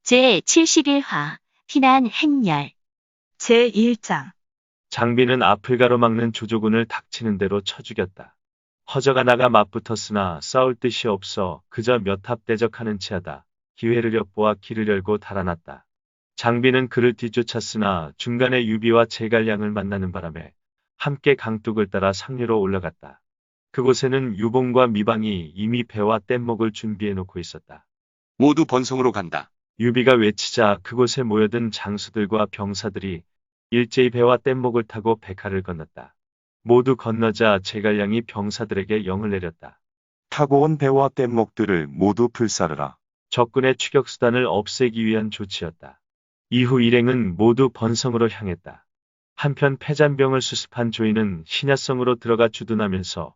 제71화 피난 행렬 제1장 장비는 앞을 가로막는 조조군을 닥치는 대로 쳐 죽였다. 허저가 나가 맞붙었으나 싸울 뜻이 없어 그저 몇 합 대적하는 체하다 기회를 엿보아 길을 열고 달아났다. 장비는 그를 뒤쫓았으나 중간에 유비와 제갈량을 만나는 바람에 함께 강둑을 따라 상류로 올라갔다. 그곳에는 유봉과 미방이 이미 배와 뗏목을 준비해 놓고 있었다. 모두 번성으로 간다. 유비가 외치자 그곳에 모여든 장수들과 병사들이 일제히 배와 뗏목을 타고 백하를 건넜다. 모두 건너자 제갈량이 병사들에게 영을 내렸다. 타고 온 배와 뗏목들을 모두 불사르라. 적군의 추격수단을 없애기 위한 조치였다. 이후 일행은 모두 번성으로 향했다. 한편 패잔병을 수습한 조이는 신야성으로 들어가 주둔하면서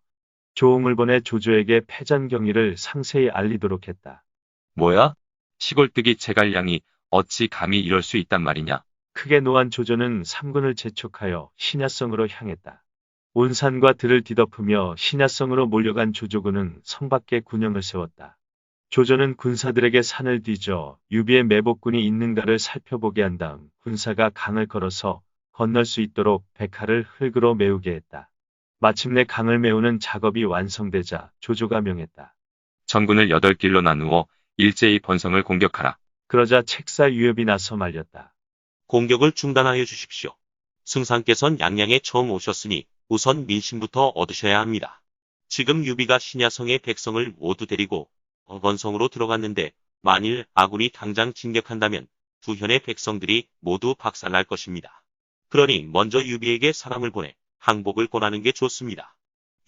조홍을 보내 조조에게 패잔 경위를 상세히 알리도록 했다. 뭐야? 시골뜨기 제갈량이 어찌 감히 이럴 수 있단 말이냐? 크게 노한 조조는 삼군을 재촉하여 신야성으로 향했다. 온 산과 들을 뒤덮으며 신야성으로 몰려간 조조군은 성 밖에 군영을 세웠다. 조조는 군사들에게 산을 뒤져 유비의 매복군이 있는가를 살펴보게 한 다음 군사가 강을 걸어서 건널 수 있도록 백하를 흙으로 메우게 했다. 마침내 강을 메우는 작업이 완성되자 조조가 명했다. 전군을 8길로 나누어 일제히 번성을 공격하라. 그러자 책사 유협이 나서 말렸다. 공격을 중단하여 주십시오. 승상께선 양양에 처음 오셨으니 우선 민심부터 얻으셔야 합니다. 지금 유비가 신야성의 백성을 모두 데리고 번성으로 들어갔는데 만일 아군이 당장 진격한다면 두 현의 백성들이 모두 박살날 것입니다. 그러니 먼저 유비에게 사람을 보내 항복을 권하는 게 좋습니다.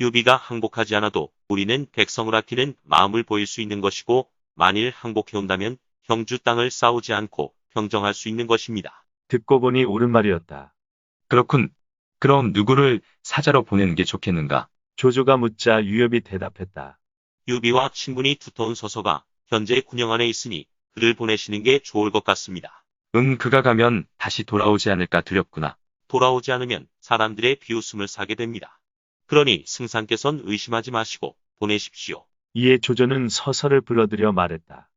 유비가 항복하지 않아도 우리는 백성을 아끼는 마음을 보일 수 있는 것이고 만일 항복해온다면 형주 땅을 싸우지 않고 평정할 수 있는 것입니다. 듣고 보니 옳은 말이었다. 그렇군. 그럼 누구를 사자로 보내는 게 좋겠는가? 조조가 묻자 유협이 대답했다. 유비와 친분이 두터운 서서가 현재 군영 안에 있으니 그를 보내시는 게 좋을 것 같습니다. 그가 가면 다시 돌아오지 않을까 두렵구나. 돌아오지 않으면 사람들의 비웃음을 사게 됩니다. 그러니 승상께선 의심하지 마시고 보내십시오. 이에 조조는 서서를 불러들여 말했다.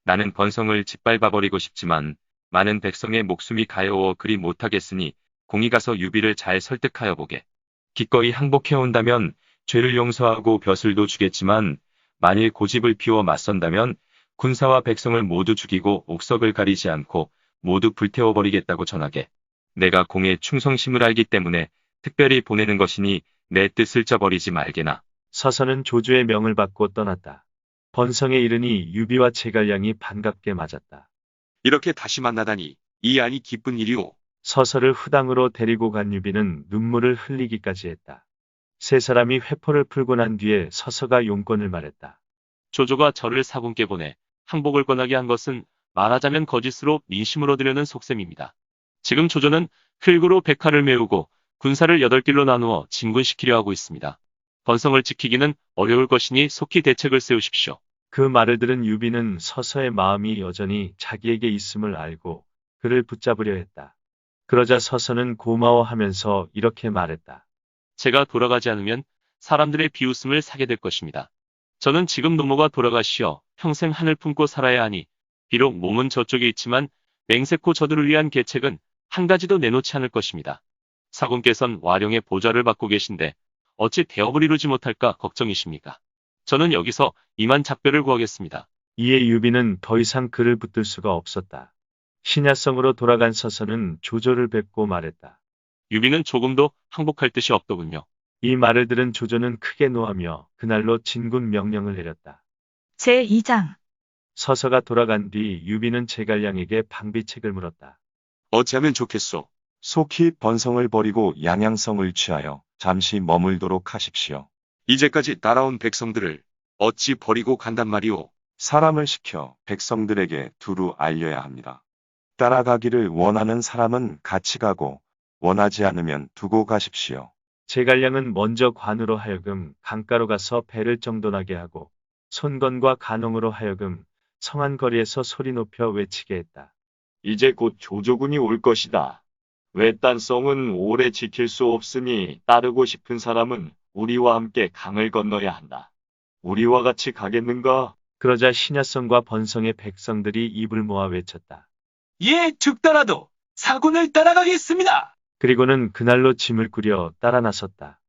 나는 번성을 짓밟아버리고 싶지만 많은 백성의 목숨이 가여워 그리 못하겠으니 공이 가서 유비를 잘 설득하여 보게. 기꺼이 항복해온다면 죄를 용서하고 벼슬도 주겠지만 만일 고집을 피워 맞선다면 군사와 백성을 모두 죽이고 옥석을 가리지 않고 모두 불태워버리겠다고 전하게. 내가 공의 충성심을 알기 때문에 특별히 보내는 것이니 내 뜻을 저버리지 말게나. 서서는 조조의 명을 받고 떠났다. 번성에 이르니 유비와 제갈량이 반갑게 맞았다. 이렇게 다시 만나다니 이 안이 기쁜 일이오. 서서를 후당으로 데리고 간 유비는 눈물을 흘리기까지 했다. 세 사람이 회포를 풀고 난 뒤에 서서가 용건을 말했다. 조조가 저를 사군께 보내 항복을 권하게 한 것은 말하자면 거짓으로 민심을 얻으려는 속셈입니다. 지금 조조는 흙으로 백하를 메우고 군사를 8길로 나누어 진군시키려 하고 있습니다. 번성을 지키기는 어려울 것이니 속히 대책을 세우십시오. 그 말을 들은 유비는 서서의 마음이 여전히 자기에게 있음을 알고 그를 붙잡으려 했다. 그러자 서서는 고마워하면서 이렇게 말했다. 제가 돌아가지 않으면 사람들의 비웃음을 사게 될 것입니다. 저는 지금 노모가 돌아가시어 평생 하늘 품고 살아야 하니 비록 몸은 저쪽에 있지만 맹세코 저들을 위한 계책은 한 가지도 내놓지 않을 것입니다. 사군께선 와룡의 보좌를 받고 계신데 어찌 대업을 이루지 못할까 걱정이십니까? 저는 여기서 이만 작별을 구하겠습니다. 이에 유비는 더 이상 그를 붙들 수가 없었다. 신야성으로 돌아간 서서는 조조를 뵙고 말했다. 유비는 조금도 항복할 뜻이 없더군요. 이 말을 들은 조조는 크게 노하며 그날로 진군 명령을 내렸다. 제2장 서서가 돌아간 뒤 유비는 제갈량에게 방비책을 물었다. 어찌하면 좋겠소? 속히 번성을 버리고 양양성을 취하여 잠시 머물도록 하십시오. 이제까지 따라온 백성들을 어찌 버리고 간단 말이오? 사람을 시켜 백성들에게 두루 알려야 합니다. 따라가기를 원하는 사람은 같이 가고 원하지 않으면 두고 가십시오. 제갈량은 먼저 관으로 하여금 강가로 가서 배를 정돈하게 하고 손건과 간홍으로 하여금 성안 거리에서 소리 높여 외치게 했다. 이제 곧 조조군이 올 것이다. 외딴성은 오래 지킬 수 없으니 따르고 싶은 사람은 우리와 함께 강을 건너야 한다. 우리와 같이 가겠는가? 그러자 신야성과 번성의 백성들이 입을 모아 외쳤다. 예, 죽더라도 사군을 따라가겠습니다. 그리고는 그날로 짐을 꾸려 따라 나섰다.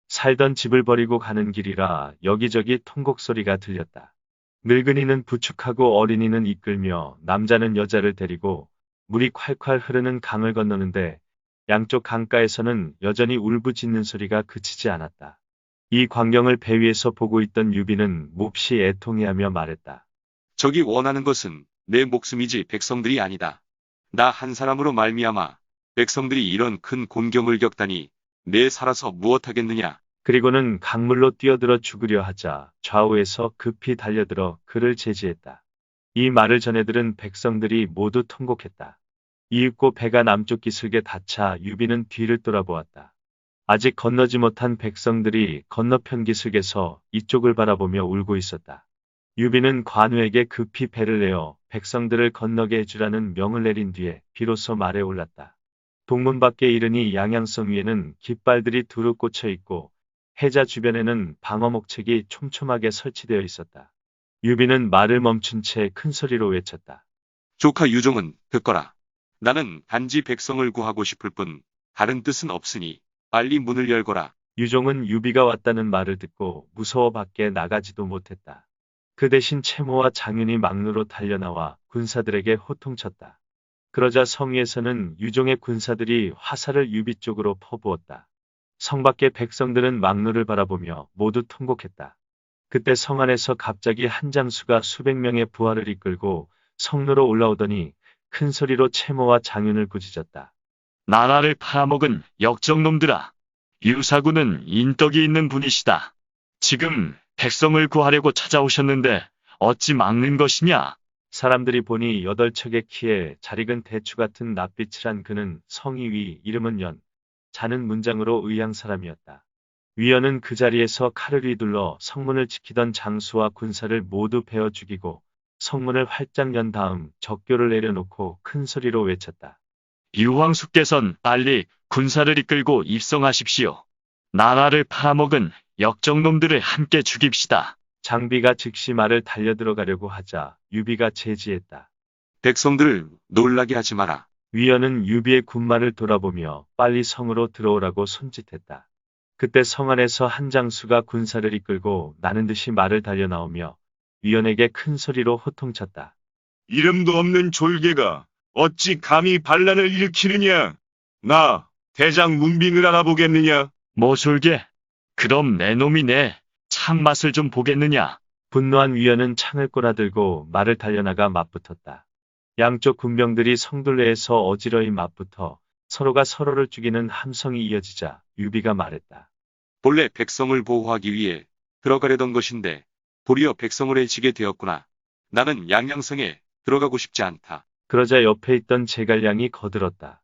살던 집을 버리고 가는 길이라 여기저기 통곡 소리가 들렸다. 늙은이는 부축하고 어린이는 이끌며 남자는 여자를 데리고 물이 콸콸 흐르는 강을 건너는데 양쪽 강가에서는 여전히 울부짖는 소리가 그치지 않았다. 이 광경을 배 위에서 보고 있던 유비는 몹시 애통해하며 말했다. 적이 원하는 것은 내 목숨이지 백성들이 아니다. 나 한 사람으로 말미암아 백성들이 이런 큰 곤경을 겪다니 내 살아서 무엇하겠느냐. 그리고는 강물로 뛰어들어 죽으려 하자 좌우에서 급히 달려들어 그를 제지했다. 이 말을 전해들은 백성들이 모두 통곡했다. 이윽고 배가 남쪽 기슭에 닿자 유비는 뒤를 돌아보았다. 아직 건너지 못한 백성들이 건너편 기슭에서 이쪽을 바라보며 울고 있었다. 유비는 관우에게 급히 배를 내어 백성들을 건너게 해주라는 명을 내린 뒤에 비로소 말에 올랐다. 동문 밖에 이르니 양양성 위에는 깃발들이 두루 꽂혀 있고 해자 주변에는 방어목책이 촘촘하게 설치되어 있었다. 유비는 말을 멈춘 채 큰 소리로 외쳤다. 조카 유종은 듣거라. 나는 단지 백성을 구하고 싶을 뿐 다른 뜻은 없으니 빨리 문을 열거라. 유종은 유비가 왔다는 말을 듣고 무서워 밖에 나가지도 못했다. 그 대신 채모와 장윤이 막루로 달려나와 군사들에게 호통쳤다. 그러자 성 위에서는 유종의 군사들이 화살을 유비 쪽으로 퍼부었다. 성 밖의 백성들은 막루를 바라보며 모두 통곡했다. 그때 성 안에서 갑자기 한 장수가 수백 명의 부하를 이끌고 성로로 올라오더니 큰 소리로 채모와 장윤을 꾸짖었다. 나라를 팔아먹은 역적놈들아. 유사군은 인덕이 있는 분이시다. 지금 백성을 구하려고 찾아오셨는데 어찌 막는 것이냐? 사람들이 보니 8척의 키에 잘 익은 대추 같은 낯빛을 한 그는 성이 위 이름은 연, 자는 문장으로 의양 사람이었다. 위연은 그 자리에서 칼을 휘둘러 성문을 지키던 장수와 군사를 모두 베어 죽이고 성문을 활짝 연 다음 적교를 내려놓고 큰 소리로 외쳤다. 유황수께선 빨리 군사를 이끌고 입성하십시오. 나라를 팔아먹은 역적놈들을 함께 죽입시다. 장비가 즉시 말을 달려들어가려고 하자 유비가 제지했다. 백성들을 놀라게 하지 마라. 위연은 유비의 군말을 돌아보며 빨리 성으로 들어오라고 손짓했다. 그때 성 안에서 한 장수가 군사를 이끌고 나는 듯이 말을 달려나오며 위연에게 큰 소리로 호통쳤다. 이름도 없는 졸개가 어찌 감히 반란을 일으키느냐? 나 대장 문빙을 알아보겠느냐? 모술게. 그럼 내 놈이 내 참맛을 좀 보겠느냐? 분노한 위연은 창을 꼬나들고 말을 달려나가 맞붙었다. 양쪽 군병들이 성둘레에서 어지러이 맞붙어 서로가 서로를 죽이는 함성이 이어지자 유비가 말했다. 본래 백성을 보호하기 위해 들어가려던 것인데 도리어 백성을 해치게 되었구나. 나는 양양성에 들어가고 싶지 않다. 그러자 옆에 있던 제갈량이 거들었다.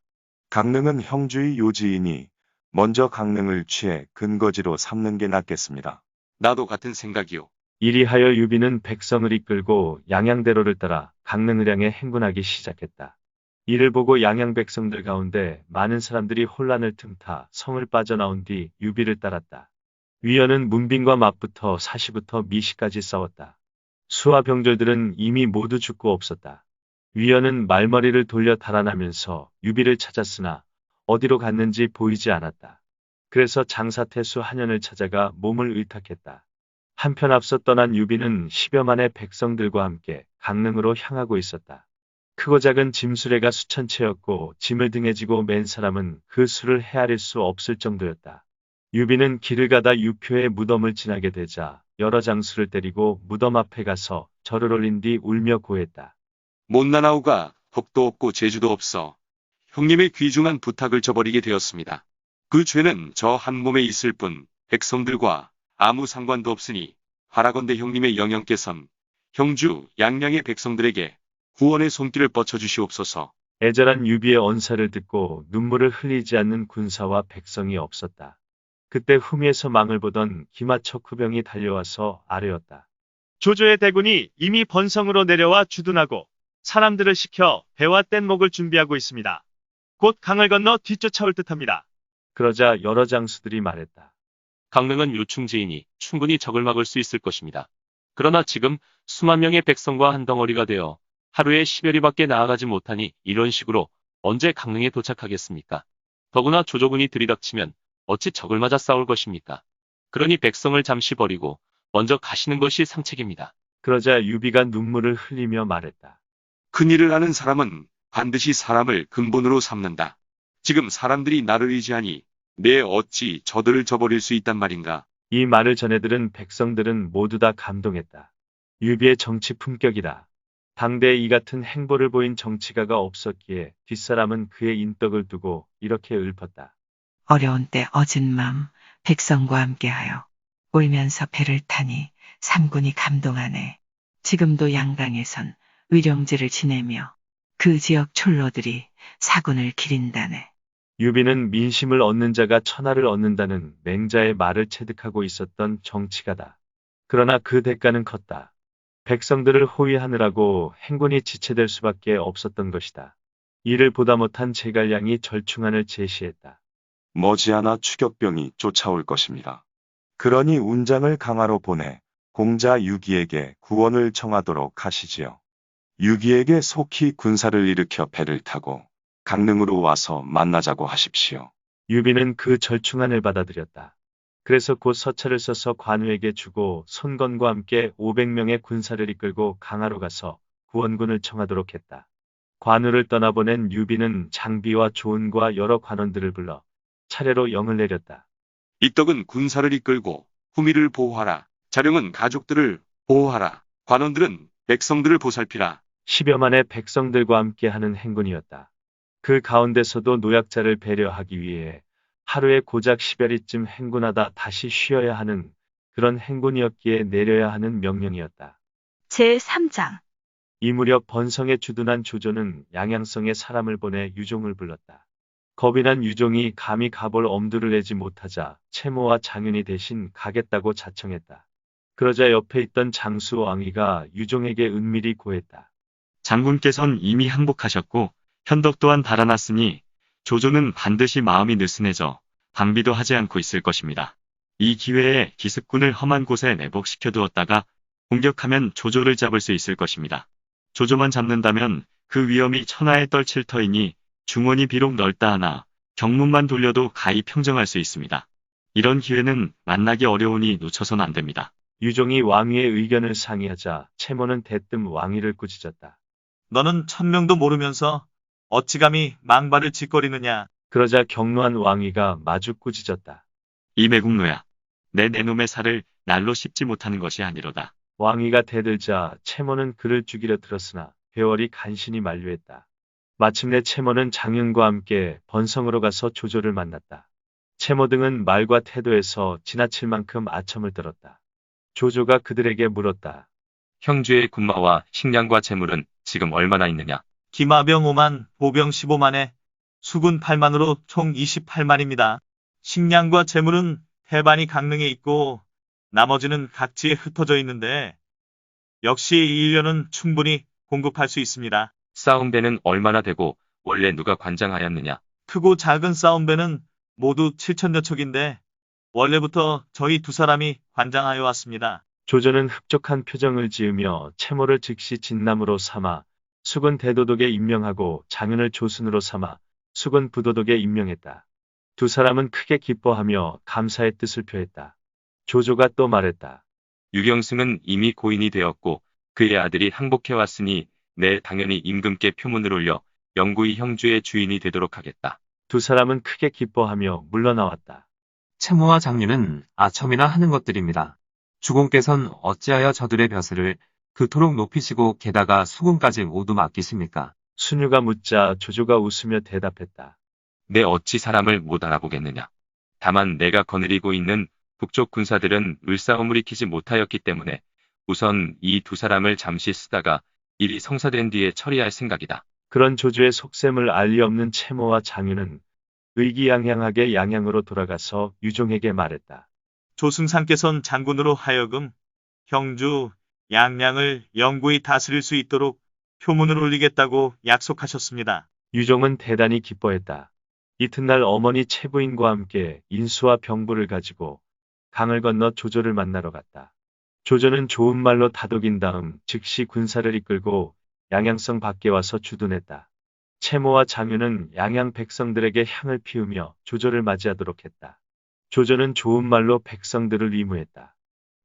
강릉은 형주의 요지이니 먼저 강릉을 취해 근거지로 삼는 게 낫겠습니다. 나도 같은 생각이오. 이리하여 유비는 백성을 이끌고 양양대로를 따라 강릉을 향해 행군하기 시작했다. 이를 보고 양양 백성들 가운데 많은 사람들이 혼란을 틈타 성을 빠져나온 뒤 유비를 따랐다. 위연은 문빈과 맞붙어 사시부터 미시까지 싸웠다. 수와 병졸들은 이미 모두 죽고 없었다. 위연은 말머리를 돌려 달아나면서 유비를 찾았으나 어디로 갔는지 보이지 않았다. 그래서 장사태수 한연을 찾아가 몸을 의탁했다. 한편 앞서 떠난 유비는 10여 만의 백성들과 함께 강릉으로 향하고 있었다. 크고 작은 짐수레가 수천 채였고 짐을 등에 지고 맨 사람은 그 수를 헤아릴 수 없을 정도였다. 유비는 길을 가다 유표의 무덤을 지나게 되자 여러 장수를 때리고 무덤 앞에 가서 절을 올린 뒤 울며 고했다. 못난아우가 덕도 없고 재주도 없어 형님의 귀중한 부탁을 저버리게 되었습니다. 그 죄는 저 한 몸에 있을 뿐 백성들과 아무 상관도 없으니 바라건대 형님의 영영께선 형주 양양의 백성들에게 구원의 손길을 뻗쳐주시옵소서. 애절한 유비의 언사를 듣고 눈물을 흘리지 않는 군사와 백성이 없었다. 그때 후미에서 망을 보던 기마척 후병이 달려와서 아뢰었다. 조조의 대군이 이미 번성으로 내려와 주둔하고 사람들을 시켜 배와 뗏목을 준비하고 있습니다. 곧 강을 건너 뒤쫓아올 듯합니다. 그러자 여러 장수들이 말했다. 강릉은 요충지이니 충분히 적을 막을 수 있을 것입니다. 그러나 지금 수만 명의 백성과 한 덩어리가 되어 하루에 10여리 밖에 나아가지 못하니 이런 식으로 언제 강릉에 도착하겠습니까? 더구나 조조군이 들이닥치면 어찌 적을 맞아 싸울 것입니까? 그러니 백성을 잠시 버리고 먼저 가시는 것이 상책입니다. 그러자 유비가 눈물을 흘리며 말했다. 큰일을 아는 사람은 반드시 사람을 근본으로 삼는다. 지금 사람들이 나를 의지하니 내 어찌 저들을 저버릴 수 있단 말인가. 이 말을 전해들은 백성들은 모두 다 감동했다. 유비의 정치 품격이다. 당대에 이 같은 행보를 보인 정치가가 없었기에 뒷사람은 그의 인덕을 두고 이렇게 읊었다. 어려운 때 어진 마음 백성과 함께하여 울면서 배를 타니 삼군이 감동하네. 지금도 양강에선 위령제를 지내며 그 지역 촐로들이 사군을 기린다네. 유비는 민심을 얻는 자가 천하를 얻는다는 맹자의 말을 체득하고 있었던 정치가다. 그러나 그 대가는 컸다. 백성들을 호위하느라고 행군이 지체될 수밖에 없었던 것이다. 이를 보다 못한 제갈량이 절충안을 제시했다. 머지않아 추격병이 쫓아올 것입니다. 그러니 운장을 강화로 보내 공자 유기에게 구원을 청하도록 하시지요. 유기에게 속히 군사를 일으켜 배를 타고 강릉으로 와서 만나자고 하십시오. 유비는 그 절충안을 받아들였다. 그래서 곧 서찰을 써서 관우에게 주고 손건과 함께 500명의 군사를 이끌고 강화로 가서 구원군을 청하도록 했다. 관우를 떠나보낸 유비는 장비와 조은과 여러 관원들을 불러 차례로 영을 내렸다. 이떡은 군사를 이끌고 후미를 보호하라. 자령은 가족들을 보호하라. 관원들은 백성들을 보살피라. 10여만의 백성들과 함께하는 행군이었다. 그 가운데서도 노약자를 배려하기 위해 하루에 고작 10여리쯤 행군하다 다시 쉬어야 하는 그런 행군이었기에 내려야 하는 명령이었다. 제3장 이 무렵 번성에 주둔한 조조는 양양성에 사람을 보내 유종을 불렀다. 겁이 난 유종이 감히 가볼 엄두를 내지 못하자 채모와 장윤이 대신 가겠다고 자청했다. 그러자 옆에 있던 장수 왕이가 유종에게 은밀히 고했다. 장군께선 이미 항복하셨고 현덕 또한 달아났으니 조조는 반드시 마음이 느슨해져 방비도 하지 않고 있을 것입니다. 이 기회에 기습군을 험한 곳에 내복시켜 두었다가 공격하면 조조를 잡을 수 있을 것입니다. 조조만 잡는다면 그 위험이 천하에 떨칠 터이니 중원이 비록 넓다 하나 경문만 돌려도 가히 평정할 수 있습니다. 이런 기회는 만나기 어려우니 놓쳐선 안 됩니다. 유종이 왕위의 의견을 상의하자 채모는 대뜸 왕위를 꾸짖었다. 너는 천명도 모르면서 어찌 감히 망발을 짓거리느냐. 그러자 경노한 왕위가 마주 꾸짖었다. 이 매국노야. 내 놈의 살을 날로 씹지 못하는 것이 아니로다. 왕위가 대들자 채모는 그를 죽이려 들었으나 회월이 간신히 만류했다. 마침내 채모는 장윤과 함께 번성으로 가서 조조를 만났다. 채모 등은 말과 태도에서 지나칠 만큼 아첨을 떨었다. 조조가 그들에게 물었다. 형주의 군마와 식량과 재물은 지금 얼마나 있느냐? 기마병 5만, 보병 15만에 수군 8만으로 총 28만입니다. 식량과 재물은 대반이 강릉에 있고 나머지는 각지에 흩어져 있는데 역시 이 인력은 충분히 공급할 수 있습니다. 싸움배는 얼마나 되고 원래 누가 관장하였느냐? 크고 작은 싸움배는 모두 7천여 척인데 원래부터 저희 두 사람이 관장하여 왔습니다. 조조는 흡족한 표정을 지으며 채모를 즉시 진남으로 삼아 수군 대도독에 임명하고 장윤을 조순으로 삼아 수군 부도독에 임명했다. 두 사람은 크게 기뻐하며 감사의 뜻을 표했다. 조조가 또 말했다. 유경승은 이미 고인이 되었고 그의 아들이 항복해왔으니 내 당연히 임금께 표문을 올려 영구히 형주의 주인이 되도록 하겠다. 두 사람은 크게 기뻐하며 물러나왔다. 채모와 장윤은 아첨이나 하는 것들입니다. 주공께선 어찌하여 저들의 벼슬을 그토록 높이시고 게다가 수군까지 모두 맡기십니까? 순유가 묻자 조조가 웃으며 대답했다. 내 어찌 사람을 못 알아보겠느냐. 다만 내가 거느리고 있는 북쪽 군사들은 을싸움을 익히지 못하였기 때문에 우선 이 두 사람을 잠시 쓰다가 일이 성사된 뒤에 처리할 생각이다. 그런 조조의 속셈을 알 리 없는 채모와 장윤은 의기양양하게 양양으로 돌아가서 유종에게 말했다. 조승상께선 장군으로 하여금 형주, 양양을 영구히 다스릴 수 있도록 표문을 올리겠다고 약속하셨습니다. 유종은 대단히 기뻐했다. 이튿날 어머니 채부인과 함께 인수와 병부를 가지고 강을 건너 조조를 만나러 갔다. 조조는 좋은 말로 다독인 다음 즉시 군사를 이끌고 양양성 밖에 와서 주둔했다. 채모와 장유는 양양 백성들에게 향을 피우며 조조를 맞이하도록 했다. 조조는 좋은 말로 백성들을 위무했다.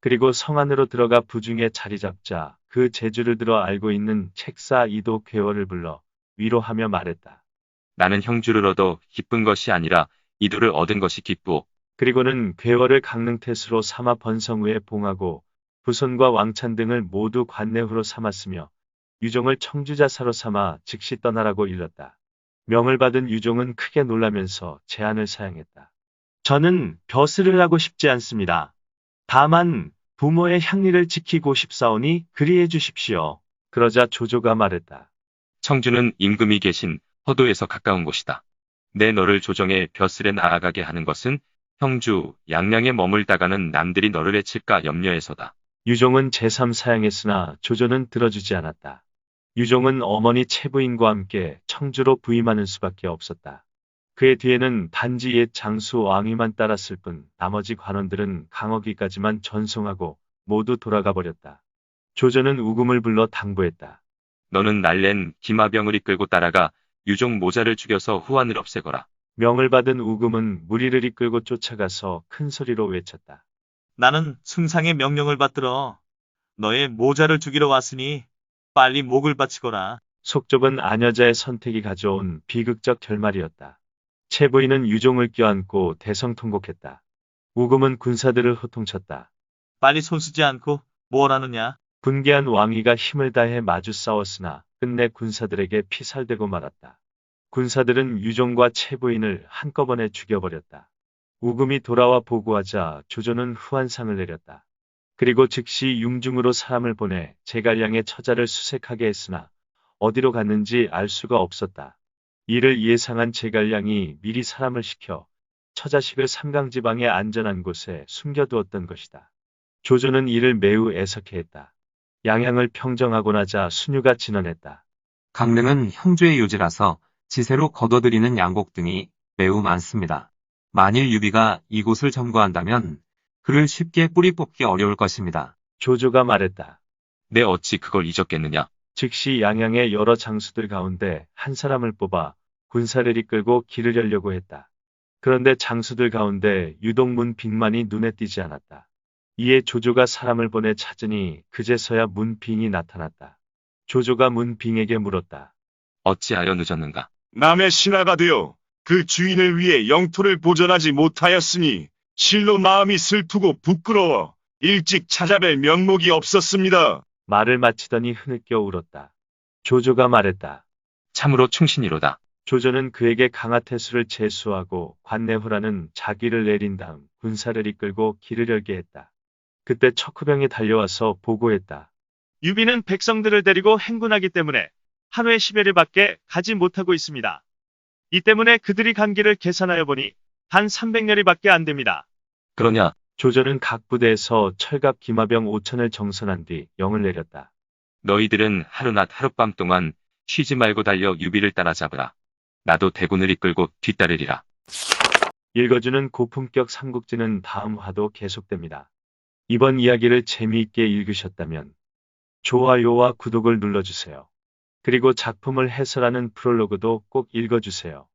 그리고 성 안으로 들어가 부중에 자리 잡자 그 재주를 들어 알고 있는 책사 이도 괴월을 불러 위로하며 말했다. 나는 형주를 얻어 기쁜 것이 아니라 이도를 얻은 것이 기쁘오. 그리고는 괴월을 강릉태수로 삼아 번성후에 봉하고 부손과 왕찬 등을 모두 관내후로 삼았으며 유종을 청주자사로 삼아 즉시 떠나라고 일렀다. 명을 받은 유종은 크게 놀라면서 제안을 사양했다. 저는 벼슬을 하고 싶지 않습니다. 다만 부모의 향리를 지키고 싶사오니 그리해 주십시오. 그러자 조조가 말했다. 청주는 임금이 계신 허도에서 가까운 곳이다. 내 너를 조정해 벼슬에 나아가게 하는 것은 형주, 양양에 머물다가는 남들이 너를 해칠까 염려해서다. 유종은 제3 사양했으나 조조는 들어주지 않았다. 유종은 어머니 채부인과 함께 청주로 부임하는 수밖에 없었다. 그의 뒤에는 단지 옛 장수 왕위만 따랐을 뿐 나머지 관원들은 강허기까지만 전송하고 모두 돌아가 버렸다. 조조는 우금을 불러 당부했다. 너는 날랜 기마병을 이끌고 따라가 유종 모자를 죽여서 후환을 없애거라. 명을 받은 우금은 무리를 이끌고 쫓아가서 큰 소리로 외쳤다. 나는 승상의 명령을 받들어 너의 모자를 죽이러 왔으니 빨리 목을 바치거라. 속 좁은 아녀자의 선택이 가져온 비극적 결말이었다. 채부인은 유종을 껴안고 대성통곡했다. 우금은 군사들을 호통쳤다. 빨리 손쓰지 않고 뭘 하느냐? 분개한 왕위가 힘을 다해 마주 싸웠으나 끝내 군사들에게 피살되고 말았다. 군사들은 유종과 채부인을 한꺼번에 죽여버렸다. 우금이 돌아와 보고하자 조조는 후한상을 내렸다. 그리고 즉시 융중으로 사람을 보내 제갈량의 처자를 수색하게 했으나 어디로 갔는지 알 수가 없었다. 이를 예상한 제갈량이 미리 사람을 시켜 처자식을 삼강지방의 안전한 곳에 숨겨두었던 것이다. 조조는 이를 매우 애석해했다. 양양을 평정하고 나자 순유가 진언했다. 강릉은 형주의 요지라서 지세로 거둬들이는 양곡 등이 매우 많습니다. 만일 유비가 이곳을 점거한다면 그를 쉽게 뿌리 뽑기 어려울 것입니다. 조조가 말했다. 내 어찌 그걸 잊었겠느냐. 즉시 양양의 여러 장수들 가운데 한 사람을 뽑아 군사를 이끌고 길을 열려고 했다. 그런데 장수들 가운데 유독 문빙만이 눈에 띄지 않았다. 이에 조조가 사람을 보내 찾으니 그제서야 문빙이 나타났다. 조조가 문빙에게 물었다. 어찌하여 늦었는가? 남의 신하가 되어 그 주인을 위해 영토를 보전하지 못하였으니 실로 마음이 슬프고 부끄러워 일찍 찾아뵐 면목이 없었습니다. 말을 마치더니 흐느껴 울었다. 조조가 말했다. 참으로 충신이로다. 조조는 그에게 강하태수를 제수하고 관내후라는 자기를 내린 다음 군사를 이끌고 길을 열게 했다. 그때 척후병이 달려와서 보고했다. 유비는 백성들을 데리고 행군하기 때문에 하루에 10여리 밖에 가지 못하고 있습니다. 이 때문에 그들이 간 길을 계산하여 보니 단 300여리 밖에 안 됩니다. 그러냐? 조조는 각 부대에서 철갑 기마병 5천을 정선한 뒤 영을 내렸다. 너희들은 하루낮 하룻밤 동안 쉬지 말고 달려 유비를 따라잡으라. 나도 대군을 이끌고 뒤따르리라. 읽어주는 고품격 삼국지는 다음 화도 계속됩니다. 이번 이야기를 재미있게 읽으셨다면 좋아요와 구독을 눌러주세요. 그리고 작품을 해설하는 프롤로그도 꼭 읽어주세요.